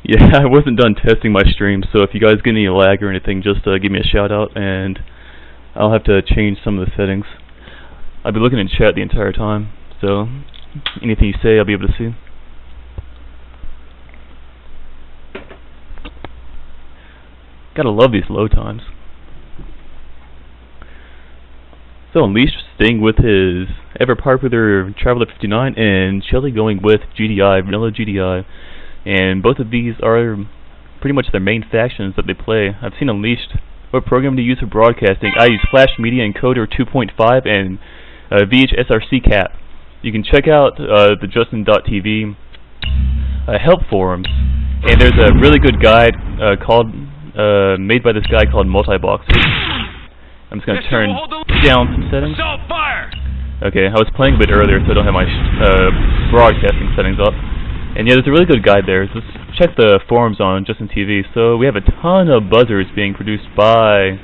Yeah, I wasn't done testing my stream, so if you guys get any lag or anything, just give me a shout out, and I'll have to change some of the settings. I'll be looking in chat the entire time, so anything you say I'll be able to see. Gotta love these load times. So Unleashed staying with his ever popular Traveler 59, and Schelle going with GDI, Vanilla GDI. And both of these are pretty much their main factions that they play. I've seen Unleashed. What program to use for broadcasting? I use Flash Media Encoder 2.5 and VHSRC Cap. You can check out the Justin.tv help forums, and there's a really good guide made by this guy called Multibox. I'm just going to turn down some settings. Okay, I was playing a bit earlier, so I don't have my broadcasting settings up. And yeah, there's a really good guide there. Just check the forums on Justin TV. So we have a ton of buzzers being produced by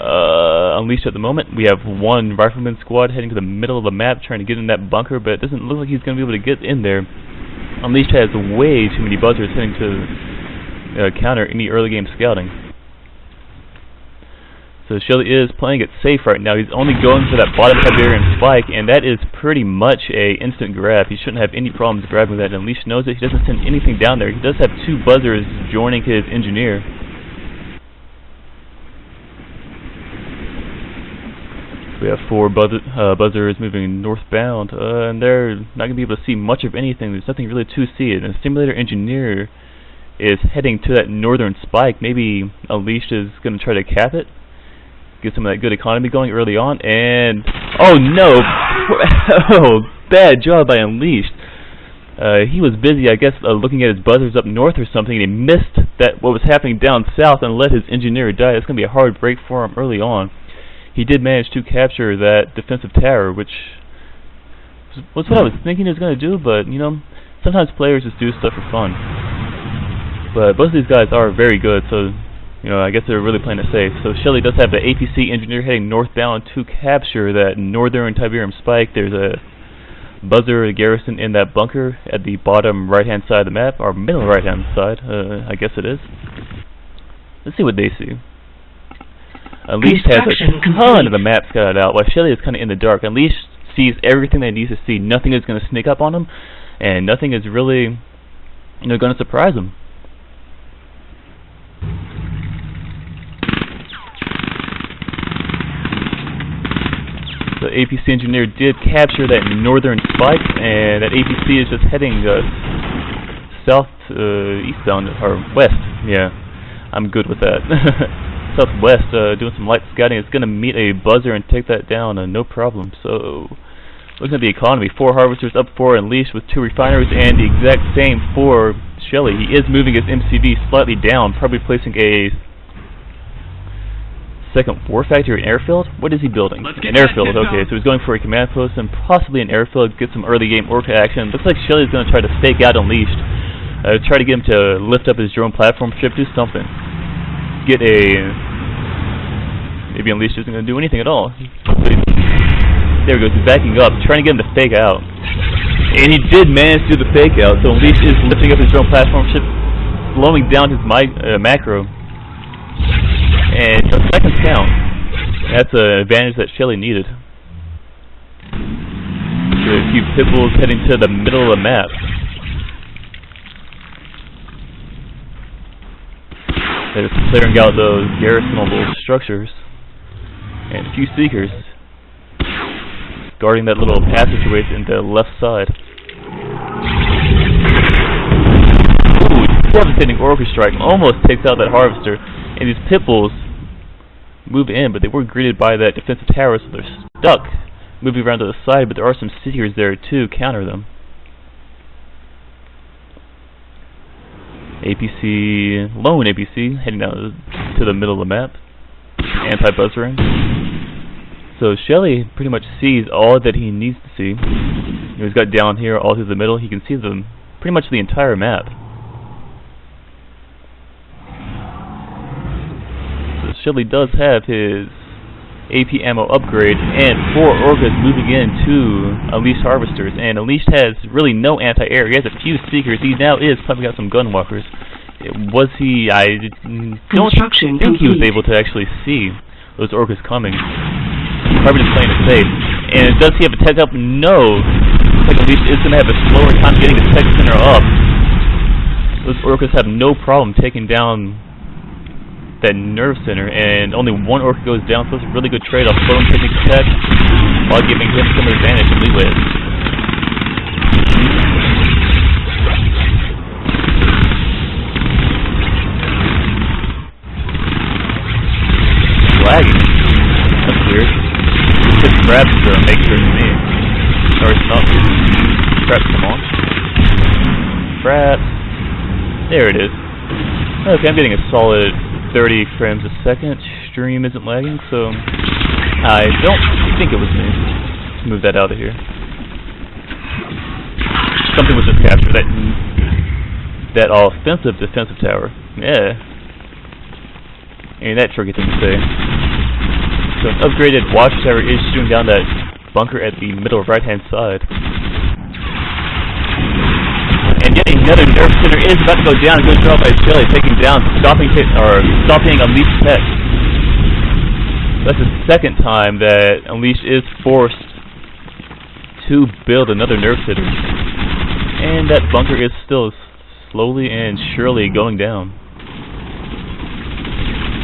Unleashed at the moment. We have one rifleman squad heading to the middle of the map trying to get in that bunker, but it doesn't look like he's going to be able to get in there. Unleashed has way too many buzzers heading to counter any early game scouting. So Schelle is playing it safe right now. He's only going for that bottom Tiberian spike, and that is pretty much a instant grab. He shouldn't have any problems grabbing that, and Unleashed knows it. He doesn't send anything down there. He does have two buzzers joining his engineer. So we have four buzzers moving northbound, and they're not going to be able to see much of anything. There's nothing really to see. And the simulator engineer is heading to that northern spike. Maybe Unleashed is going to try to cap it, get some of that good economy going early on, and oh no! Oh, bad job by Unleashed. He was busy, I guess, looking at his buzzers up north or something, and he missed that what was happening down south and let his engineer die. It's going to be a hard break for him early on. He did manage to capture that defensive tower, which was what I was thinking he was going to do, but, you know, sometimes players just do stuff for fun. But both of these guys are very good, so, you know, I guess they're really playing it safe. So Schelle does have the APC engineer heading northbound to capture that northern Tiberium spike. There's a buzzer garrison in that bunker at the bottom right-hand side of the map, or middle right-hand side, I guess it is. Let's see what they see. Unleashed has a ton of the map scouted out, while Schelle is kind of in the dark. Unleashed sees everything that he needs to see. Nothing is going to sneak up on him, and nothing is really, you know, going to surprise him. The APC engineer did capture that northern spike, and that APC is just heading eastbound, or west. Yeah, I'm good with that. Southwest, doing some light scouting. It's going to meet a buzzer and take that down, no problem. So, looking at the economy, 4 harvesters up for Unleashed with 2 refineries, and the exact same for Schelle. He is moving his MCV slightly down, probably placing a second war factory, an airfield. What is he building? An airfield. Okay, so he's going for a command post and possibly an airfield, get some early game orca action. Looks like Schelle is going to try to fake out Unleashed, try to get him to lift up his drone platform ship, do something. Get a... Maybe Unleashed isn't going to do anything at all. There he goes, he's backing up, trying to get him to fake out. And he did manage to do the fake out, so Unleashed is lifting up his drone platform ship, slowing down his macro. And seconds count. That's an advantage that Schelle needed. A few pit bulls heading to the middle of the map. They're just clearing out those garrisonable structures. And a few seekers guarding that little passageway in the left side. Ooh, devastating orca strike almost takes out that harvester. And these pit bulls move in, but they were greeted by that defensive tower, so they're stuck moving around to the side, but there are some seekers there to counter them. APC, lone APC, heading down to the middle of the map. Anti-buzzering. So Schelle pretty much sees all that he needs to see. You know, he's got down here all through the middle. He can see pretty much the entire map. So Schelle does have his AP ammo upgrade and 4 orcas moving in to Unleashed harvesters, and Unleashed has really no anti-air. He has a few seekers. He now is pumping out some gunwalkers. Was he? I don't think he was able to actually see those orcas coming. Probably just playing it safe. And does he have a tech up? No. Like at least it's going to have a slower time getting the tech center up. Those orcas have no problem taking down that nerve center, and only one orca goes down, so it's a really good trade-off. Slow him taking tech while giving him some advantage and leeway. Lagging. That's weird. Just grabs to make sure it's me. Or it's not. Traps, come on. Traps. There it is. Okay, I'm getting a solid 30 frames a second. Stream isn't lagging, so I don't think it was me. Let's move that out of here. Something was just captured. That offensive defensive tower. Yeah. Ain't that tricky thing to say. So an upgraded watchtower is shooting down that bunker at the middle right-hand side. And yet another nerve center is about to go down. Good job by Schelle, taking down, stopping Unleashed tech. That's the second time that Unleashed is forced to build another nerve center. And that bunker is still slowly and surely going down.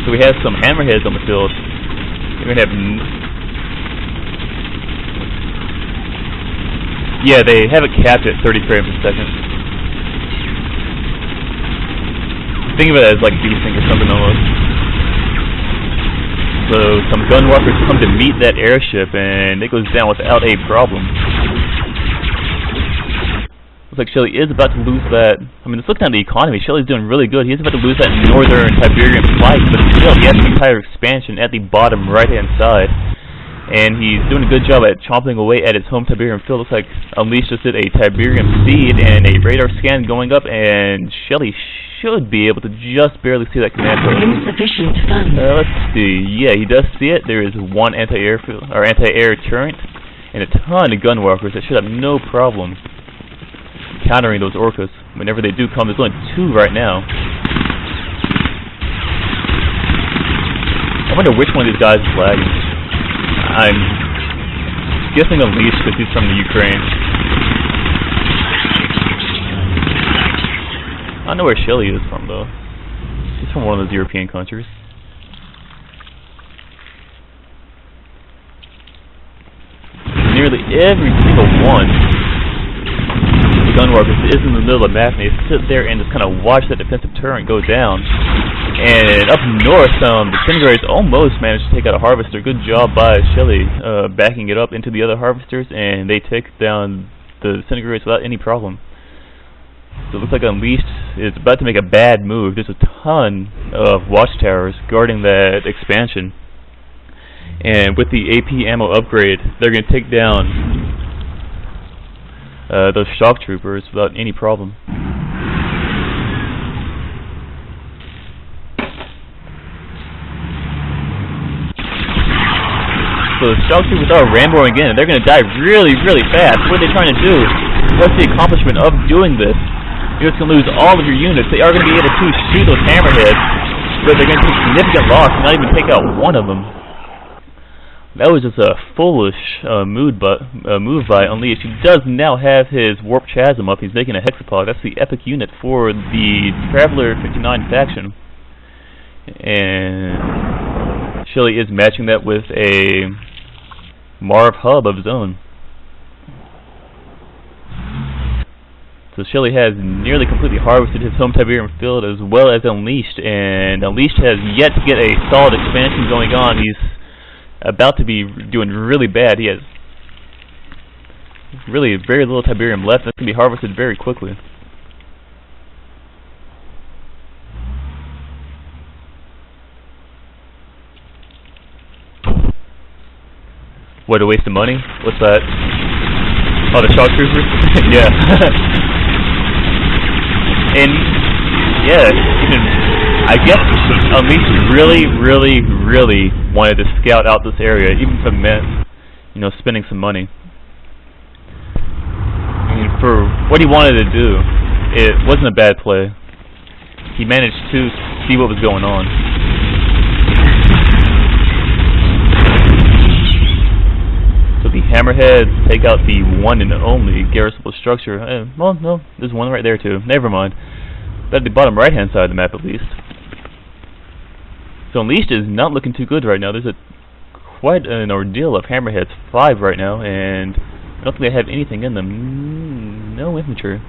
So we have some hammerheads on the field. We're gonna have yeah, they have it capped at 30 frames a second. Think of it as like desync or something almost. So some gunwalkers come to meet that airship, and it goes down without a problem. Looks like Schelle is about to lose that. I mean, let's look down the economy. Schelle's doing really good. He is about to lose that northern Tiberium flight, but still, he has the entire expansion at the bottom right-hand side. And he's doing a good job at chomping away at his home Tiberium field. Looks like Unleashed just did a Tiberium seed and a radar scan going up, and Schelle should be able to just barely see that command post. Insufficient funds. Let's see. Yeah, he does see it. There is one anti-air turret and a ton of gunwalkers that should have no problem countering those orcas whenever they do come. There's only two right now. I wonder which one of these guys is lagging. I'm guessing Unleashed because he's from the Ukraine. I don't know where Schelle is from though. He's from one of those European countries. Nearly every single one gunwalkers is in the middle of the map, and they sit there and just kind of watch that defensive turret go down. And up north, disintegrators almost managed to take out a harvester. Good job by Schelle backing it up into the other harvesters, and they take down the disintegrators without any problem. So it looks like Unleashed is about to make a bad move. There's a ton of watchtowers guarding that expansion, and with the AP ammo upgrade, they're going to take down those shock troopers without any problem. So the shock troopers are ramboing in, and they're going to die really, really fast. What are they trying to do? What's the accomplishment of doing this? You're just going to lose all of your units. They are going to be able to shoot those hammerheads, but they're going to take significant loss and not even take out one of them. That was just a foolish move by Unleashed. He does now have his Warp Chasm up. He's making a Hexapod. That's the epic unit for the Traveler 59 faction. And Schelle is matching that with a Marv hub of his own. So Schelle has nearly completely harvested his home Tiberium field as well as Unleashed. And Unleashed has yet to get a solid expansion going on. He's about to be doing really bad. He has really very little Tiberium left. That's going to be harvested very quickly. What a waste of money. What's that? Oh, the shock troopers? Yeah. And yeah, I guess Unleashed really wanted to scout out this area, even if it meant, spending some money. I mean, for what he wanted to do, it wasn't a bad play. he managed to see what was going on. So the hammerheads take out the one and only garrisonable structure. Well, no, there's one right there too. Never mind. At the bottom right-hand side of the map, at least. So Unleashed is not looking too good right now. There's quite an ordeal of hammerheads, 5 right now, and I don't think they have anything in them. No infantry.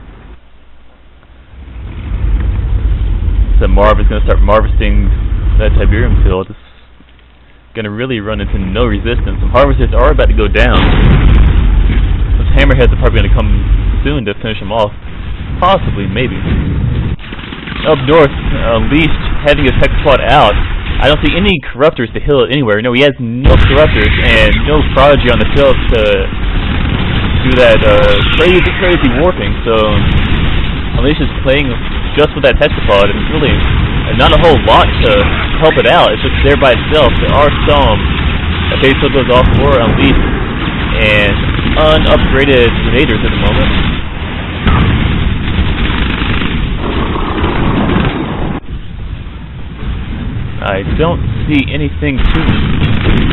So Marv is going to start harvesting that Tiberium field. It's going to really run into no resistance. Some harvesters are about to go down. Those hammerheads are probably going to come soon to finish them off. Possibly, maybe. Up north, Unleashed having his hexapod out. I don't see any corruptors to heal it anywhere. No, he has no corruptors and no prodigy on the field to do that crazy warping. So Unleashed is playing just with that hexapod, and really not a whole lot to help it out. It's just there by itself. There are some that base goes off for Unleashed and unupgraded grenaders at the moment. I don't see anything to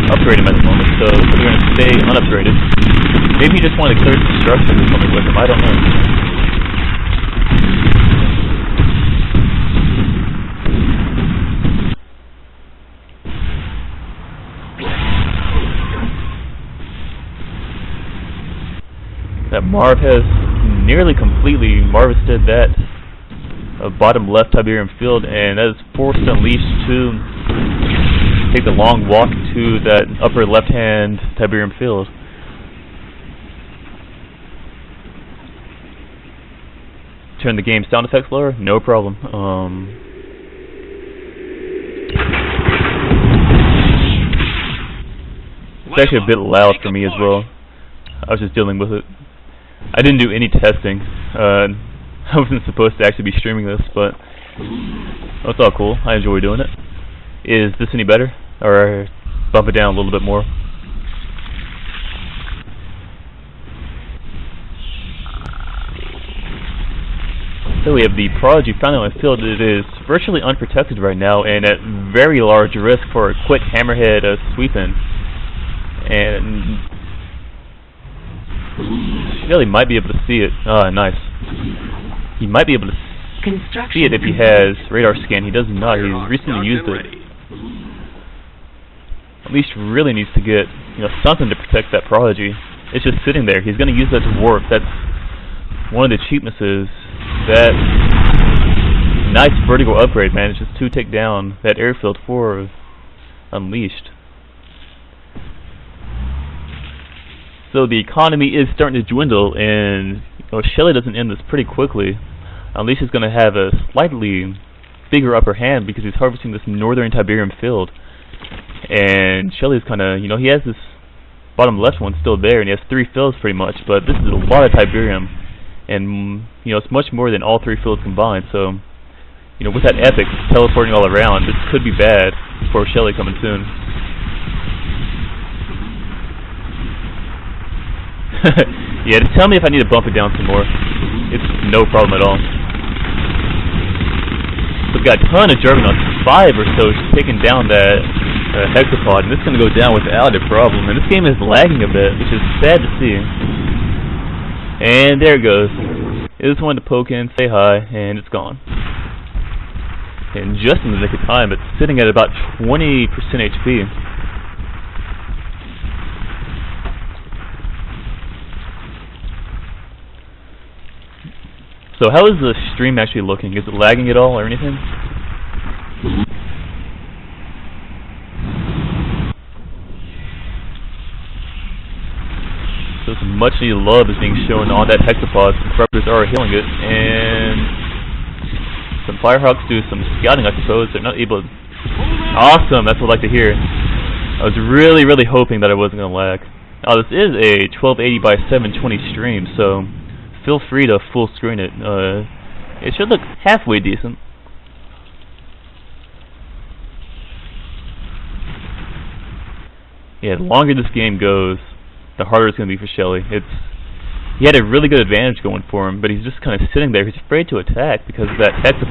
upgrade him at the moment, so we're going to stay unupgraded. Maybe he just wanted to clear some structures or something with him, I don't know. That Marv has nearly completely harvested that bottom left Tiberium field, and that has forced Unleashed to take the long walk to that upper left-hand Tiberium field. Turn the game sound effects lower? No problem. It's actually a bit loud for me as well. I was just dealing with it. I didn't do any testing. I wasn't supposed to actually be streaming this, but it's all cool. I enjoy doing it. Is this any better? Or bump it down a little bit more? So we have the Prodigy finally on the field. It is virtually unprotected right now and at very large risk for a quick hammerhead sweep in. And Schelle might be able to see it. Ah, nice. He might be able to see it if he has radar scan. He does not. He's recently used it. Unleashed really needs to get something to protect that Prodigy. It's just sitting there. He's going to use that to warp. That's one of the cheapnesses. That nice vertical upgrade manages to take down that airfield for Unleashed. So the economy is starting to dwindle, and Schelle doesn't end this pretty quickly. Unleashed is going to have a slightly bigger upper hand because he's harvesting this northern Tiberium field. And Schelle is kind of, he has this bottom left one still there, and he has 3 fields pretty much, but this is a lot of Tiberium. And, it's much more than all 3 fields combined, so, with that epic teleporting all around, this could be bad for Schelle coming soon. Yeah, just tell me if I need to bump it down some more. It's no problem at all. We've got a ton of Juggernauts, 5 or so, taking down that hexapod, and this is going to go down without a problem. And this game is lagging a bit, which is sad to see. And there it goes. It just wanted to poke in, say hi, and it's gone. And just in the nick of time, it's sitting at about 20% HP. So how is the stream actually looking? Is it lagging at all or anything? So some much needed love is being shown on that hexapod. Some corruptors are healing it, and some Firehawks do some scouting, I suppose. They're not able to... Awesome, that's what I like to hear. I was really hoping that I wasn't going to lag. Now this is a 1280 by 720 stream, so feel free to full screen it. It should look halfway decent. Yeah, the longer this game goes, the harder it's going to be for Schelle. He had a really good advantage going for him, but he's just kind of sitting there. He's afraid to attack because of that hexapod.